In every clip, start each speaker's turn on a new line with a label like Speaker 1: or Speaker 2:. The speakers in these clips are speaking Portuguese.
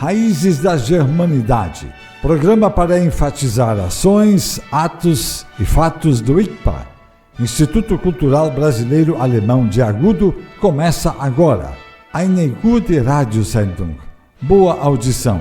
Speaker 1: Raízes da Germanidade, programa para enfatizar ações, atos e fatos do ICPA, Instituto Cultural Brasileiro Alemão de Agudo, começa agora. Eine gute Radiosendung. Boa audição.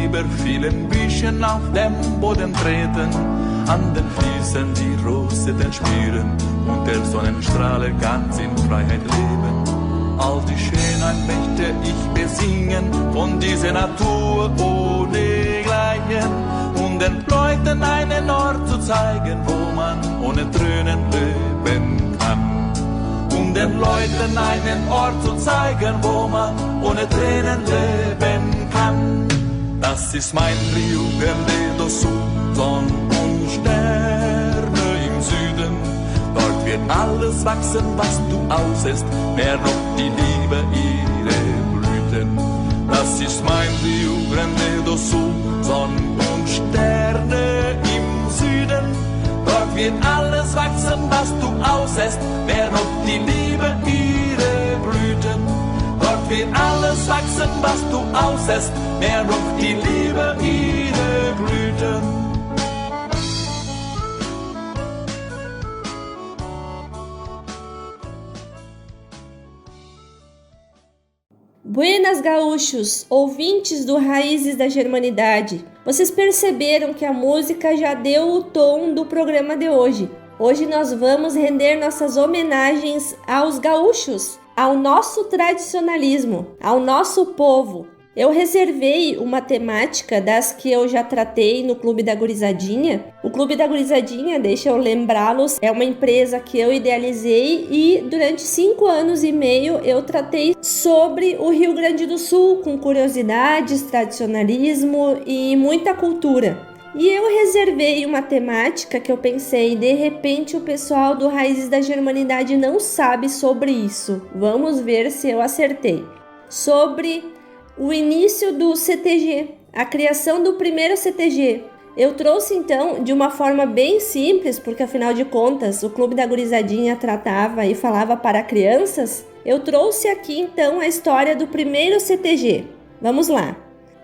Speaker 2: Über vielen Büchern auf dem Boden treten, an den Füßen die Rosen spüren und der Sonnenstrahlen ganz in Freiheit leben. All die Schönheit möchte ich besingen, von dieser Natur ohne Gleichen und den Leuten einen Ort zu zeigen, wo man ohne Tränen leben kann. Um den Leuten einen Ort zu zeigen, wo man ohne Tränen leben kann. Das ist mein Rio Grande do Sul, Sonne und Sterne im Süden. Dort wird alles wachsen, was du aussäst, mehr noch die Liebe ihre Blüten. Das ist mein Rio Grande do Sul, Sonne und Sterne im Süden. Dort wird alles wachsen, was du aussäst, mehr noch die Liebe ihre Blüten. Dort wird alles wachsen, was du aussäst, mehr noch die Liebe ihre Blüten.
Speaker 3: Buenas gaúchos, ouvintes do Raízes da Germanidade. Vocês perceberam que a música já deu o tom do programa de hoje. Hoje nós vamos render nossas homenagens aos gaúchos, ao nosso tradicionalismo, ao nosso povo. Eu reservei uma temática das que eu já tratei no Clube da Gurizadinha. O Clube da Gurizadinha, deixa eu lembrá-los, é uma empresa que eu idealizei e durante 5 anos e meio eu tratei sobre o Rio Grande do Sul, com curiosidades, tradicionalismo e muita cultura. E eu reservei uma temática que eu pensei, de repente o pessoal do Raízes da Germanidade não sabe sobre isso. Vamos ver se eu acertei. Sobre o início do CTG, a criação do primeiro CTG. Eu trouxe então de uma forma bem simples, porque afinal de contas o Clube da Gurizadinha tratava e falava para crianças. Eu trouxe aqui então a história do primeiro CTG. Vamos lá.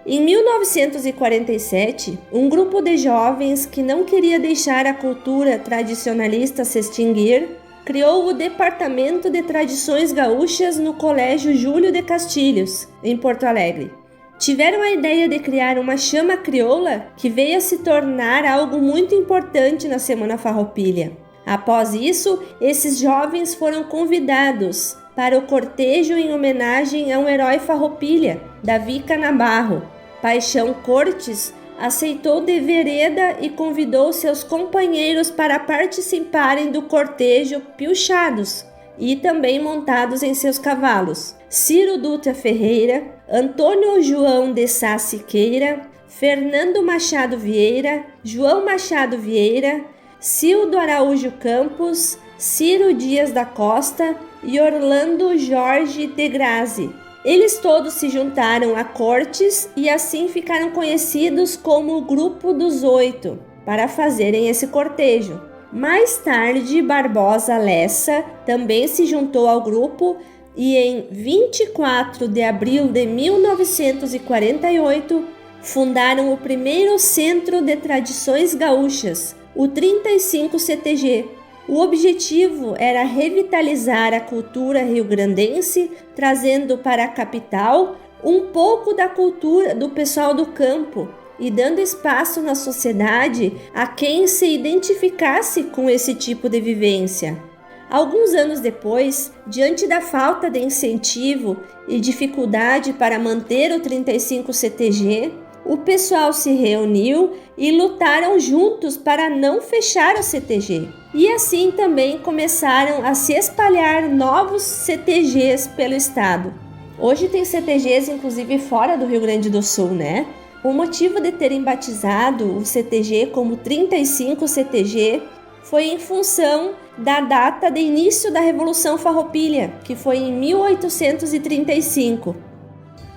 Speaker 3: Em 1947, um grupo de jovens que não queria deixar a cultura tradicionalista se extinguir, criou o Departamento de Tradições Gaúchas no Colégio Júlio de Castilhos, em Porto Alegre. Tiveram a ideia de criar uma chama crioula que veio a se tornar algo muito importante na Semana Farroupilha. Após isso, esses jovens foram convidados para o cortejo em homenagem a um herói farroupilha, Davi Canabarro. Paixão Cortes aceitou de vereda e convidou seus companheiros para participarem do cortejo pilchados e também montados em seus cavalos. Ciro Dutra Ferreira, Antônio João de Sá Siqueira, Fernando Machado Vieira, João Machado Vieira, Cildo Araújo Campos, Ciro Dias da Costa e Orlando Jorge de Grazi. Eles todos se juntaram a Cortes e assim ficaram conhecidos como o Grupo dos 8 para fazerem esse cortejo. Mais tarde, Barbosa Lessa também se juntou ao grupo e em 24 de abril de 1948 fundaram o primeiro Centro de Tradições Gaúchas, o 35 CTG. O objetivo era revitalizar a cultura rio-grandense, trazendo para a capital um pouco da cultura do pessoal do campo e dando espaço na sociedade a quem se identificasse com esse tipo de vivência. Alguns anos depois, diante da falta de incentivo e dificuldade para manter o 35 CTG, o pessoal se reuniu e lutaram juntos para não fechar o CTG. E assim também começaram a se espalhar novos CTGs pelo estado. Hoje tem CTGs inclusive fora do Rio Grande do Sul, né? O motivo de terem batizado o CTG como 35 CTG foi em função da data de início da Revolução Farroupilha, que foi em 1835.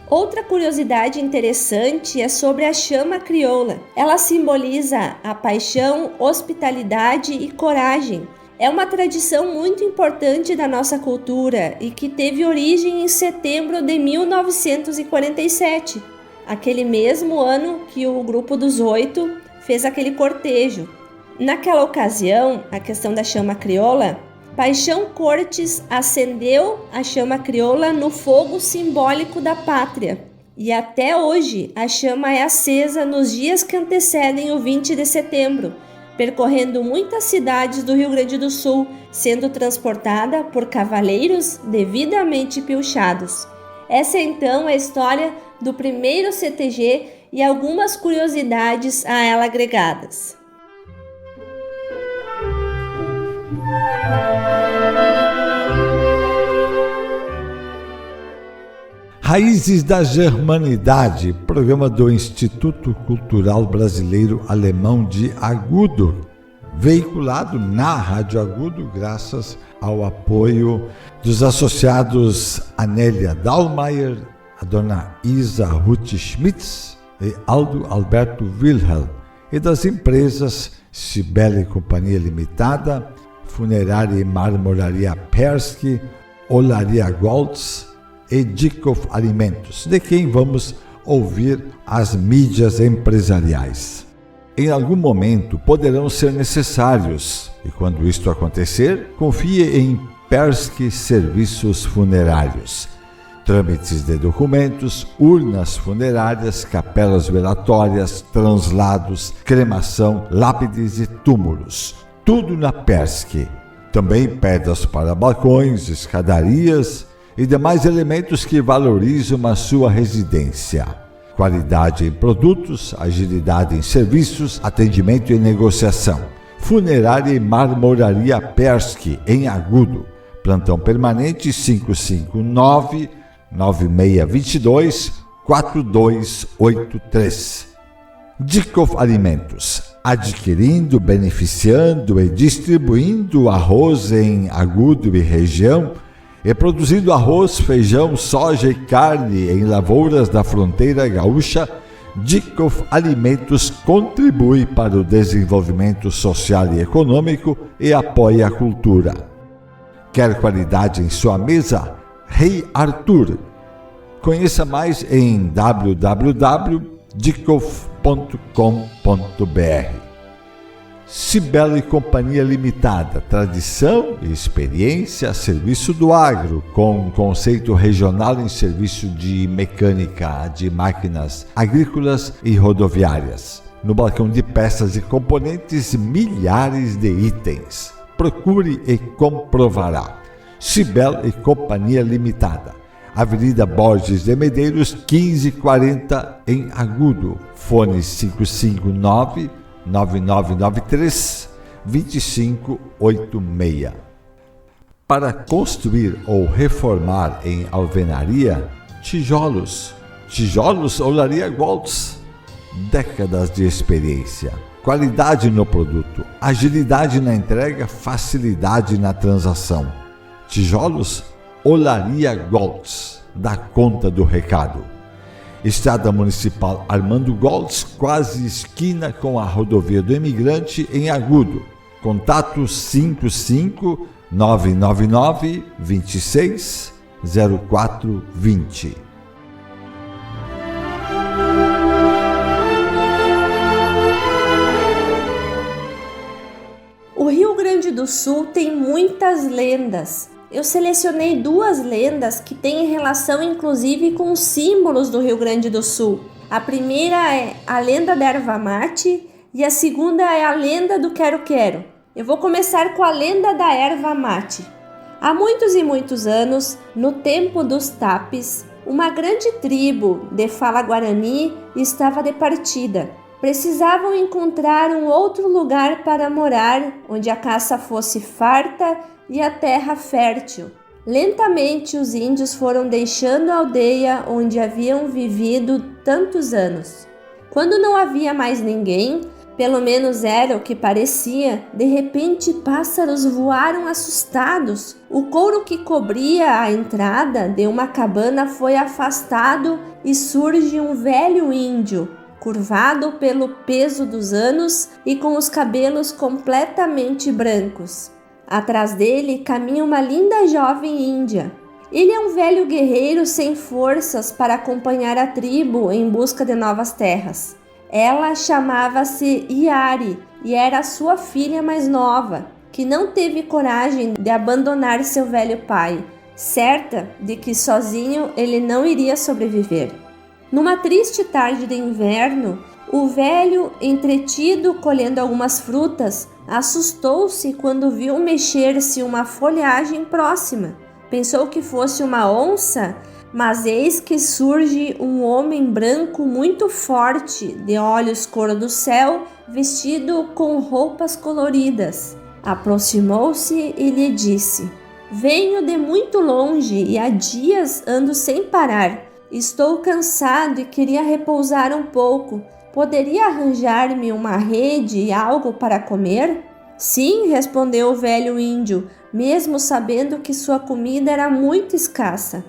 Speaker 3: Outra curiosidade interessante é sobre a chama crioula. Ela simboliza a paixão, hospitalidade e coragem. É uma tradição muito importante da nossa cultura e que teve origem em setembro de 1947, aquele mesmo ano que o Grupo dos 8 fez aquele cortejo. Naquela ocasião, a questão da chama crioula, Paixão Cortes acendeu a chama crioula no fogo simbólico da pátria. E até hoje a chama é acesa nos dias que antecedem o 20 de setembro, percorrendo muitas cidades do Rio Grande do Sul, sendo transportada por cavaleiros devidamente pilchados. Essa é então a história do primeiro CTG e algumas curiosidades a ela agregadas.
Speaker 1: Raízes da Germanidade, programa do Instituto Cultural Brasileiro Alemão de Agudo, veiculado na Rádio Agudo graças ao apoio dos associados Anélia Dahlmeier, a dona Isa Ruth Schmitz e Aldo Alberto Wilhelm, e das empresas Cibele Companhia Limitada, Funerária e Marmoraria Persky, Olaria Goltz e Dikhoff Alimentos, de quem vamos ouvir as mídias empresariais. Em algum momento poderão ser necessários, e quando isto acontecer, confie em Persky Serviços Funerários. Trâmites de documentos, urnas funerárias, capelas velatórias, translados, cremação, lápides e túmulos. Tudo na Persky. Também pedras para balcões, escadarias e demais elementos que valorizam a sua residência. Qualidade em produtos, agilidade em serviços, atendimento e negociação. Funerária e Marmoraria Persky, em Agudo. Plantão permanente 559-9622-4283. Dikhoff Alimentos. Adquirindo, beneficiando e distribuindo arroz em Agudo e região, e produzindo arroz, feijão, soja e carne em lavouras da fronteira gaúcha, Dikhoff Alimentos contribui para o desenvolvimento social e econômico e apoia a cultura. Quer qualidade em sua mesa? Rei Arthur. Conheça mais em www.dikhoff.com.br. Cibele Companhia Limitada, tradição e experiência a serviço do agro, com conceito regional em serviço de mecânica de máquinas agrícolas e rodoviárias. No balcão de peças e componentes, milhares de itens. Procure e comprovará. Cibele Companhia Limitada, Avenida Borges de Medeiros, 1540, em Agudo. Fone 559-9993-2586. Para construir ou reformar em alvenaria, tijolos. Tijolos Olaria Goltz. Décadas de experiência. Qualidade no produto, agilidade na entrega, facilidade na transação. Tijolos Olaria Goltz. Dá conta do recado. Estrada Municipal Armando Goltz, quase esquina com a Rodovia do Imigrante, em Agudo. Contato 55 999 26 0420.
Speaker 3: O Rio Grande do Sul tem muitas lendas. Eu selecionei 2 lendas que têm relação inclusive com os símbolos do Rio Grande do Sul. A primeira é a lenda da erva mate e a segunda é a lenda do quero-quero. Eu vou começar com a lenda da erva mate. Há muitos e muitos anos, no tempo dos tapes, Uma grande tribo de fala guarani estava de partida. Precisavam encontrar um outro lugar para morar, onde a caça fosse farta e a terra fértil. Lentamente os índios foram deixando a aldeia onde haviam vivido tantos anos. Quando não havia mais ninguém, pelo menos era o que parecia, de repente pássaros voaram assustados. O couro que cobria a entrada de uma cabana foi afastado e surge um velho índio, curvado pelo peso dos anos e com os cabelos completamente brancos. Atrás dele caminha uma linda jovem índia. Ele é um velho guerreiro sem forças para acompanhar a tribo em busca de novas terras. Ela chamava-se Iari e era sua filha mais nova, que não teve coragem de abandonar seu velho pai, certa de que sozinho ele não iria sobreviver. Numa triste tarde de inverno, o velho, entretido colhendo algumas frutas, assustou-se quando viu mexer-se uma folhagem próxima. Pensou que fosse uma onça, mas eis que surge um homem branco muito forte, de olhos cor do céu, vestido com roupas coloridas. Aproximou-se e lhe disse: "Venho de muito longe e há dias ando sem parar. Estou cansado e queria repousar um pouco. Poderia arranjar-me uma rede e algo para comer?" "Sim", respondeu o velho índio, mesmo sabendo que sua comida era muito escassa.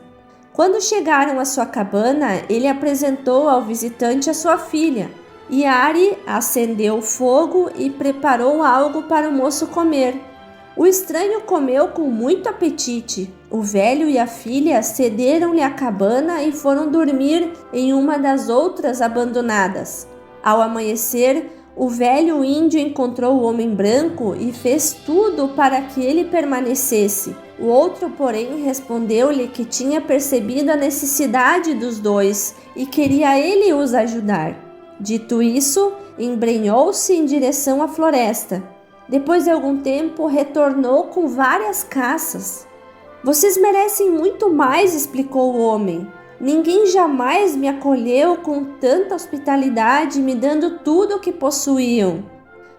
Speaker 3: Quando chegaram à sua cabana, ele apresentou ao visitante a sua filha. Iari acendeu o fogo e preparou algo para o moço comer. O estranho comeu com muito apetite. O velho e a filha cederam-lhe a cabana e foram dormir em uma das outras abandonadas. Ao amanhecer, o velho índio encontrou o homem branco e fez tudo para que ele permanecesse. O outro, porém, respondeu-lhe que tinha percebido a necessidade dos dois e queria ele os ajudar. Dito isso, embrenhou-se em direção à floresta. Depois de algum tempo, retornou com várias caças. "Vocês merecem muito mais", explicou o homem. "Ninguém jamais me acolheu com tanta hospitalidade, me dando tudo o que possuíam."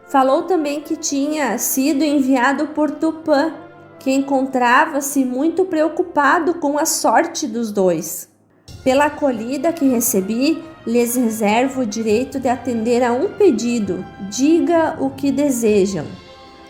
Speaker 3: Falou também que tinha sido enviado por Tupã, que encontrava-se muito preocupado com a sorte dos dois. "Pela acolhida que recebi, lhes reservo o direito de atender a um pedido. Diga o que desejam."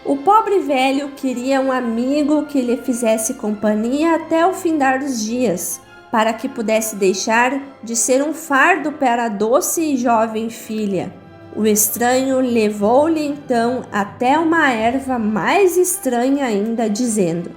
Speaker 3: O pobre velho queria um amigo que lhe fizesse companhia até o findar dos dias, para que pudesse deixar de ser um fardo para a doce e jovem filha. O estranho levou-lhe então até uma erva mais estranha ainda, dizendo: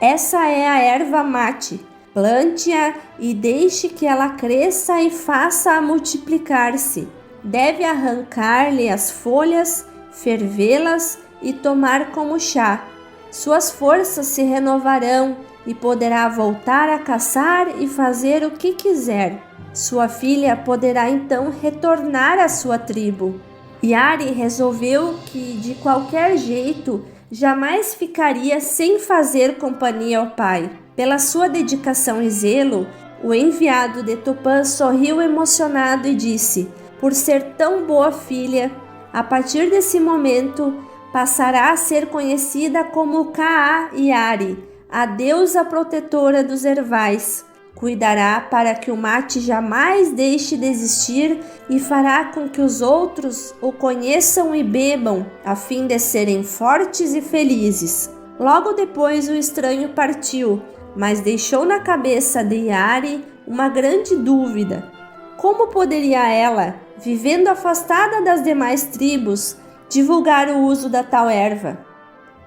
Speaker 3: "Essa é a erva mate. Plante-a e deixe que ela cresça e faça-a multiplicar-se. Deve arrancar-lhe as folhas, fervê-las e tomar como chá. Suas forças se renovarão e poderá voltar a caçar e fazer o que quiser. Sua filha poderá então retornar à sua tribo." Iari resolveu que, de qualquer jeito, jamais ficaria sem fazer companhia ao pai. Pela sua dedicação e zelo, o enviado de Tupã sorriu emocionado e disse: "Por ser tão boa filha, a partir desse momento passará a ser conhecida como Kaa-Iari, a deusa protetora dos ervais. Cuidará para que o mate jamais deixe de existir e fará com que os outros o conheçam e bebam, a fim de serem fortes e felizes." Logo depois o estranho partiu, mas deixou na cabeça de Iari uma grande dúvida. Como poderia ela, vivendo afastada das demais tribos, divulgar o uso da tal erva?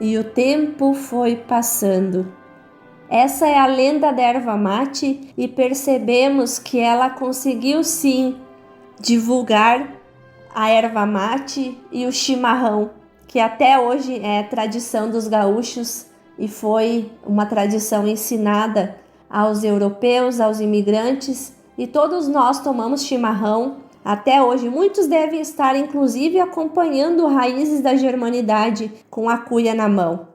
Speaker 3: E o tempo foi passando. Essa é a lenda da erva mate e percebemos que ela conseguiu sim divulgar a erva mate e o chimarrão, que até hoje é tradição dos gaúchos e foi uma tradição ensinada aos europeus, aos imigrantes, e todos nós tomamos chimarrão até hoje. Muitos devem estar inclusive acompanhando Raízes da Germanidade com a cuia na mão.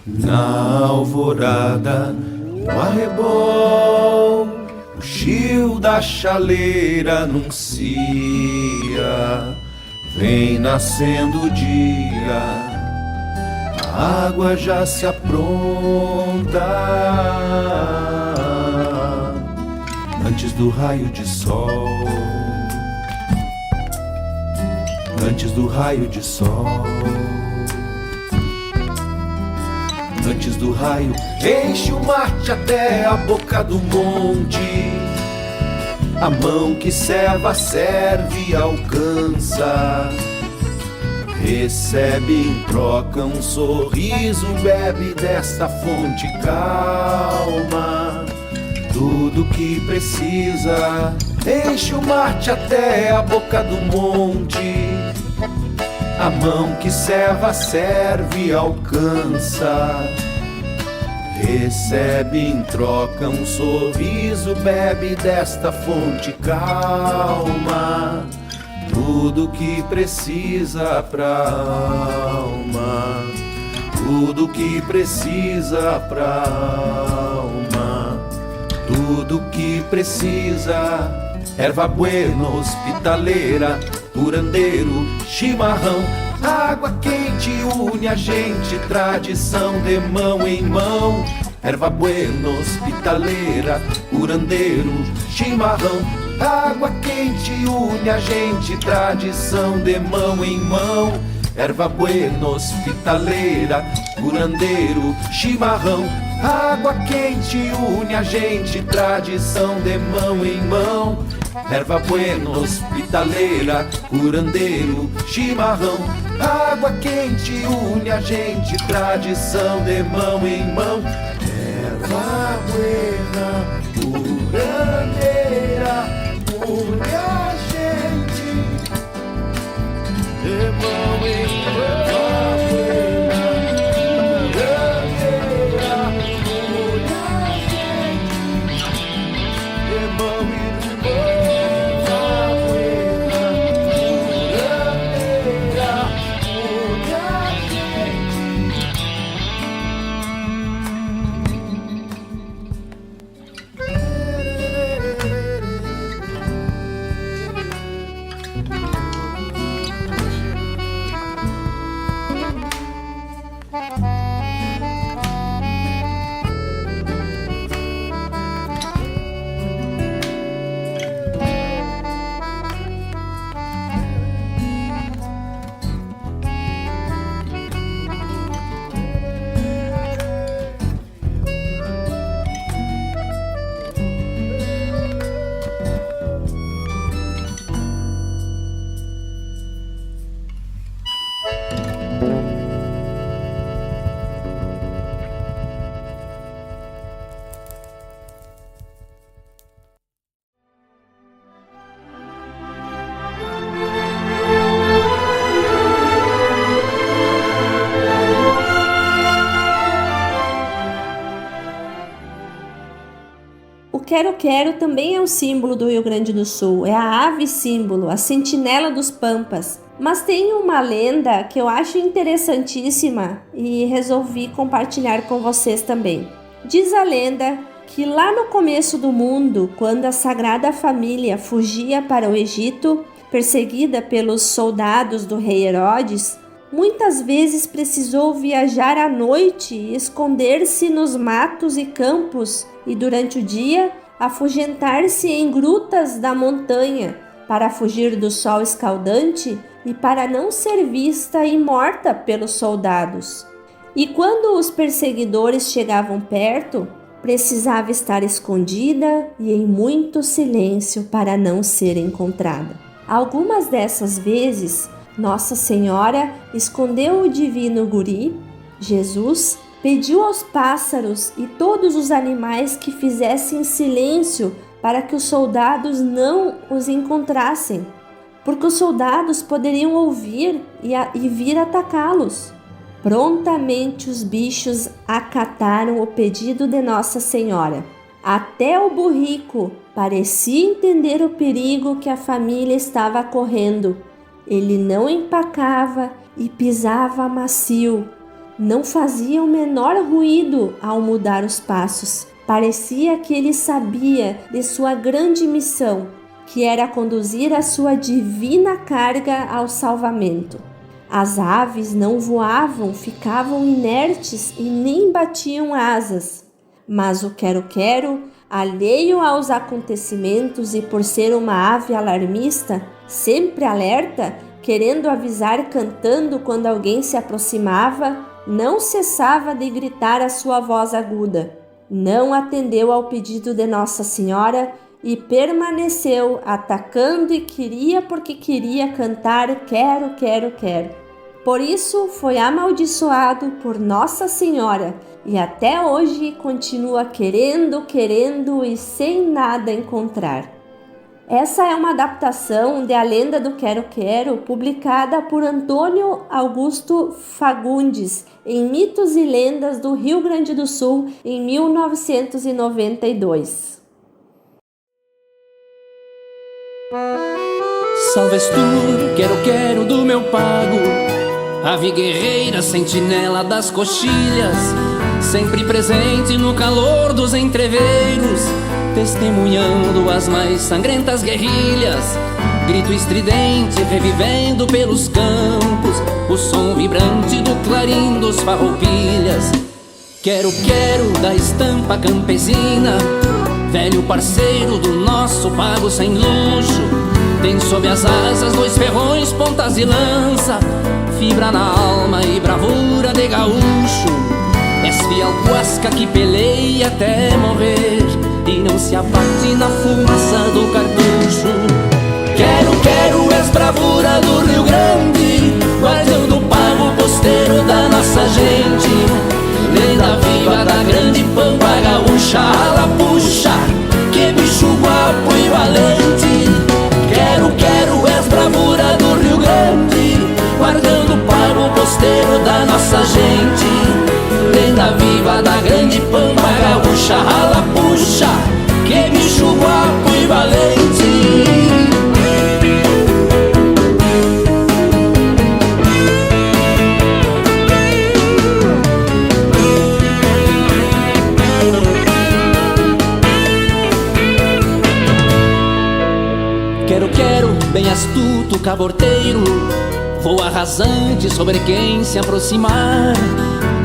Speaker 4: Na alvorada, no arrebol, o chio da chaleira anuncia, vem nascendo o dia, a água já se apronta. Antes do raio de sol, antes do raio de sol, antes do raio, enche o mate até a boca do monte. A mão que serva serve e alcança, recebe em troca um sorriso, bebe desta fonte calma. Tudo que precisa, enche o mate até a boca do monte. A mão que serva serve e alcança, recebe em troca um sorriso, bebe desta fonte calma. Tudo que precisa pra alma, tudo que precisa pra alma, tudo que precisa. Erva buena, hospitaleira, curandeiro, chimarrão, água quente une a gente, tradição de mão em mão. Erva buena, hospitaleira, curandeiro, chimarrão, água quente une a gente, tradição de mão em mão. Erva buena, hospitaleira, curandeiro, chimarrão, água quente une a gente, tradição de mão em mão. Erva buena, hospitaleira, curandeiro, chimarrão, água quente une a gente, tradição de mão em mão. Erva buena, curandeira, une a gente, de mão em mão.
Speaker 3: Quero-quero também é um símbolo do Rio Grande do Sul, é a ave símbolo, a sentinela dos pampas. Mas tem uma lenda que eu acho interessantíssima e resolvi compartilhar com vocês também. Diz a lenda que lá no começo do mundo, quando a Sagrada Família fugia para o Egito, perseguida pelos soldados do rei Herodes, muitas vezes precisou viajar à noite e esconder-se nos matos e campos e durante o dia afugentar-se em grutas da montanha para fugir do sol escaldante e para não ser vista e morta pelos soldados. E quando os perseguidores chegavam perto, precisava estar escondida e em muito silêncio para não ser encontrada. Algumas dessas vezes, Nossa Senhora escondeu o divino guri, Jesus, pediu aos pássaros e todos os animais que fizessem silêncio para que os soldados não os encontrassem, porque os soldados poderiam ouvir e vir atacá-los. Prontamente os bichos acataram o pedido de Nossa Senhora. Até o burrico parecia entender o perigo que a família estava correndo. Ele não empacava e pisava macio. Não fazia o menor ruído ao mudar os passos. Parecia que ele sabia de sua grande missão, que era conduzir a sua divina carga ao salvamento. As aves não voavam, ficavam inertes e nem batiam asas. Mas o quero-quero, alheio aos acontecimentos e por ser uma ave alarmista, sempre alerta, querendo avisar cantando quando alguém se aproximava, não cessava de gritar a sua voz aguda. Não atendeu ao pedido de Nossa Senhora e permaneceu atacando e queria porque queria cantar quero, quero, quero. Por isso foi amaldiçoado por Nossa Senhora e até hoje continua querendo e sem nada encontrar. Essa é uma adaptação de A Lenda do Quero-Quero, publicada por Antônio Augusto Fagundes, em Mitos e Lendas do Rio Grande do Sul, em 1992.
Speaker 5: Salves tu, quero do meu pago, ave guerreira, sentinela das coxilhas, sempre presente no calor dos entreveiros, testemunhando as mais sangrentas guerrilhas. Grito estridente revivendo pelos campos, o som vibrante do clarim dos farroupilhas. Quero da estampa campesina, velho parceiro do nosso pago sem luxo. Tem sob as asas 2 ferrões, pontas de lança, fibra na alma e bravura de gaúcho. És fiel guasca que peleia até morrer e não se abate na fumaça do cartucho. Quero, és bravura do Rio Grande, guardião do pago posteiro da nossa gente, lenda viva da grande pampa gaúcha. Ala puxa, que bicho guapo e valente. Quero, és bravura do Rio Grande, guardando o pago posteiro da nossa gente, lenda viva da grande pampa gaúcha. Ala puxa, que bicho guapo e valente. Quero, bem astuto caborteiro, voa rasante sobre quem se aproximar,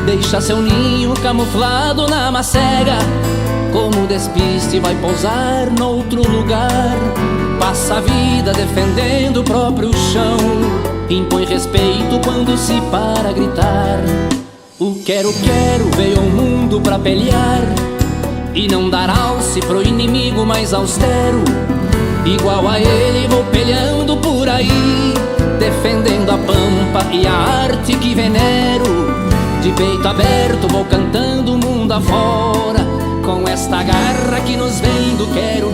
Speaker 5: deixa seu ninho camuflado na macega, como despiste vai pousar noutro lugar. Passa a vida defendendo o próprio chão, impõe respeito quando se para a gritar. O quero veio ao mundo pra pelear e não dar alce pro inimigo mais austero. Igual a ele vou peleando por aí, defendendo a pampa e a arte que venero. De peito aberto vou cantando o mundo afora, com esta garra que nos vem do quero,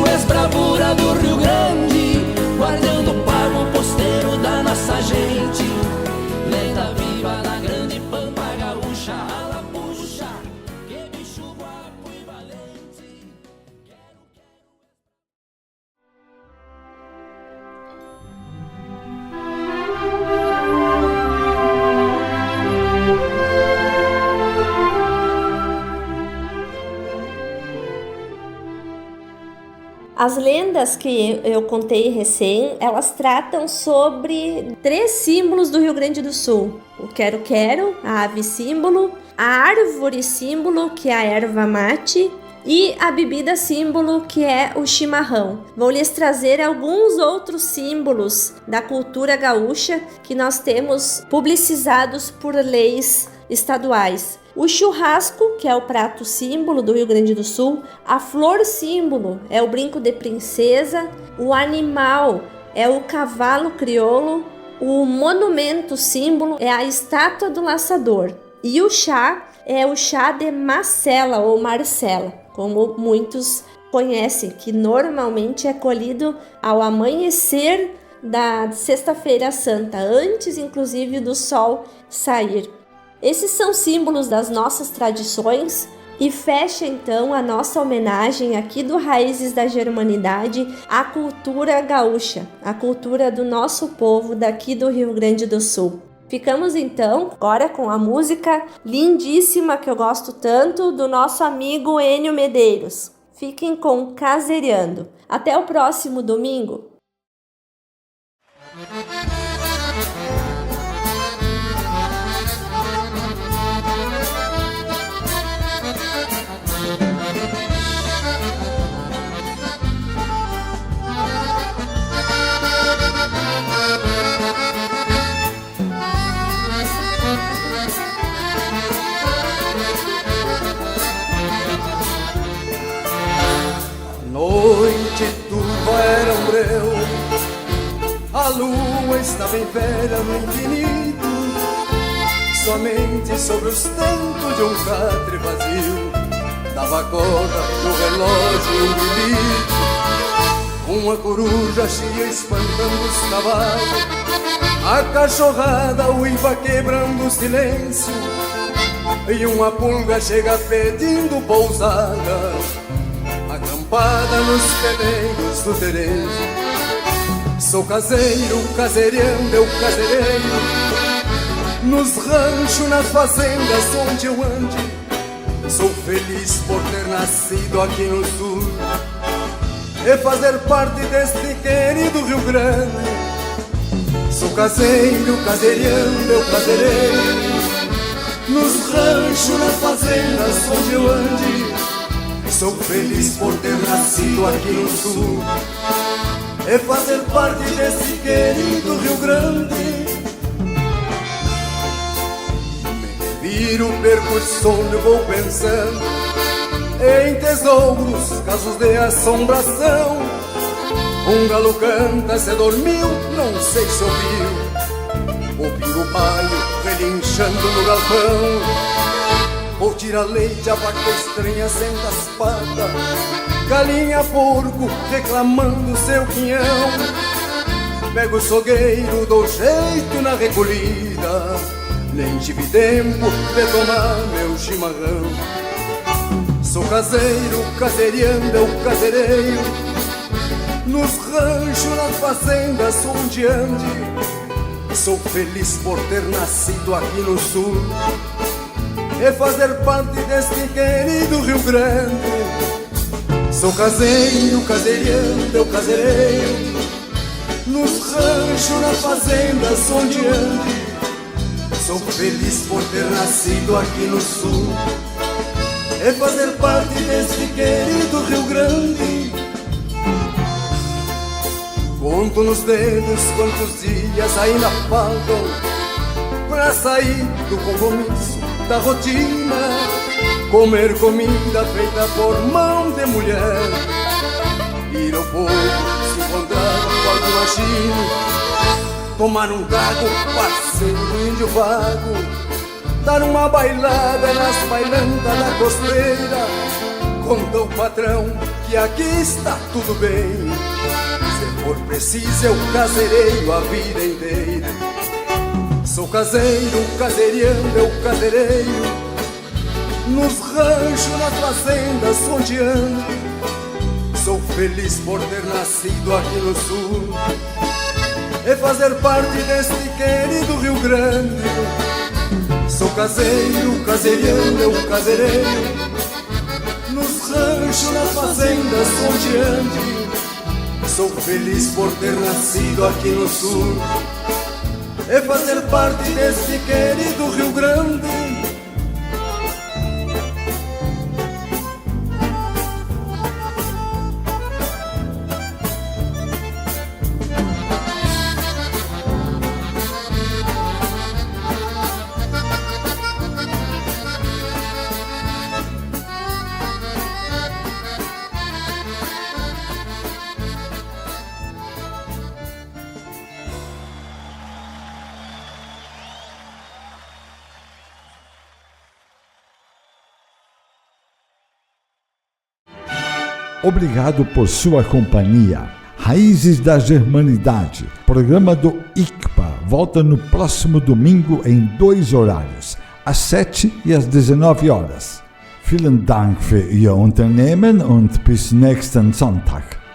Speaker 5: és bravura do Rio Grande, guardando o pago posteiro da nossa gente, lenda viva da grande pampa gaúcha. Ala puxa, que bicho guapo e valente.
Speaker 3: As lendas que eu contei recém, elas tratam sobre 3 símbolos do Rio Grande do Sul. O quero-quero, a ave símbolo, a árvore símbolo, que é a erva mate, e a bebida símbolo, que é o chimarrão. Vou lhes trazer alguns outros símbolos da cultura gaúcha que nós temos publicizados por leis estaduais. O churrasco, que é o prato símbolo do Rio Grande do Sul. A flor símbolo é o brinco de princesa. O animal é o cavalo crioulo. O monumento símbolo é a estátua do laçador. E o chá é o chá de macela ou marcela, como muitos conhecem, que normalmente é colhido ao amanhecer da Sexta-feira Santa, antes inclusive do sol sair. Esses são símbolos das nossas tradições e fecha então a nossa homenagem aqui do Raízes da Germanidade à cultura gaúcha, a cultura do nosso povo daqui do Rio Grande do Sul. Ficamos então agora com a música lindíssima que eu gosto tanto do nosso amigo Enio Medeiros. Fiquem com Casereando. Até o próximo domingo.
Speaker 6: Noite turva era um breu, a lua estava em velha no infinito. Somente sobre os tentos de um catre vazio dava corda no relógio e um grito. Uma coruja chia espantando os cavalos, a cachorrada uiva quebrando o silêncio, e uma pulga chega pedindo pousada, acampada nos peleiros do terreiro. Sou caseiro, casereando, eu casereiro, nos ranchos, nas fazendas onde eu ande. Sou feliz por ter nascido aqui no sul e fazer parte deste querido Rio Grande. Sou caseiro, casereando, eu casereiro, nos ranchos, nas fazendas onde eu ande. Sou feliz por ter nascido aqui no sul e fazer parte desse querido Rio Grande. Me reviro, perco o sono, vou pensando em tesouros, casos de assombração. Um galo canta, se dormiu, não sei se ouviu o pirupaio relinchando no galpão. Ou tira leite, a vaca estranha senta as patas, galinha, porco, reclamando seu quinhão. Pego o sogueiro, dou jeito na recolhida, nem tive tempo de tomar meu chimarrão. Sou caseiro, casereando, eu casereiro, nos ranchos, nas fazendas onde ande. Sou feliz por ter nascido aqui no sul e fazer parte deste querido Rio Grande. Sou caseiro, casereando, eu casereiro, nos ranchos, nas fazendas onde ande. Sou feliz por ter nascido aqui no sul e fazer parte deste querido Rio Grande. Conto nos dedos quantos dias ainda faltam pra sair do compromisso da rotina, comer comida feita por mão de mulher, ir ao povo, se encontrar com algum machino, tomar um trago, parceiro do índio vago, dar uma bailada nas bailantas da costeira. Conta o patrão que aqui está tudo bem, se for preciso eu casereio a vida inteira. Sou caseiro, casereando, eu casereio, nos ranchos, nas fazendas onde ando. Sou feliz por ter nascido aqui no sul e fazer parte deste querido Rio Grande. Sou caseiro, casereando, eu casereio, nos ranchos, nas fazendas onde ande. Sou feliz por ter nascido aqui no sul e fazer parte deste querido Rio Grande.
Speaker 1: Obrigado por sua companhia. Raízes da Germanidade, programa do ICPA, volta no próximo domingo em 2 horários, às 7 e às 19 horas. Vielen Dank für Ihr Unternehmen und bis nächsten Sonntag.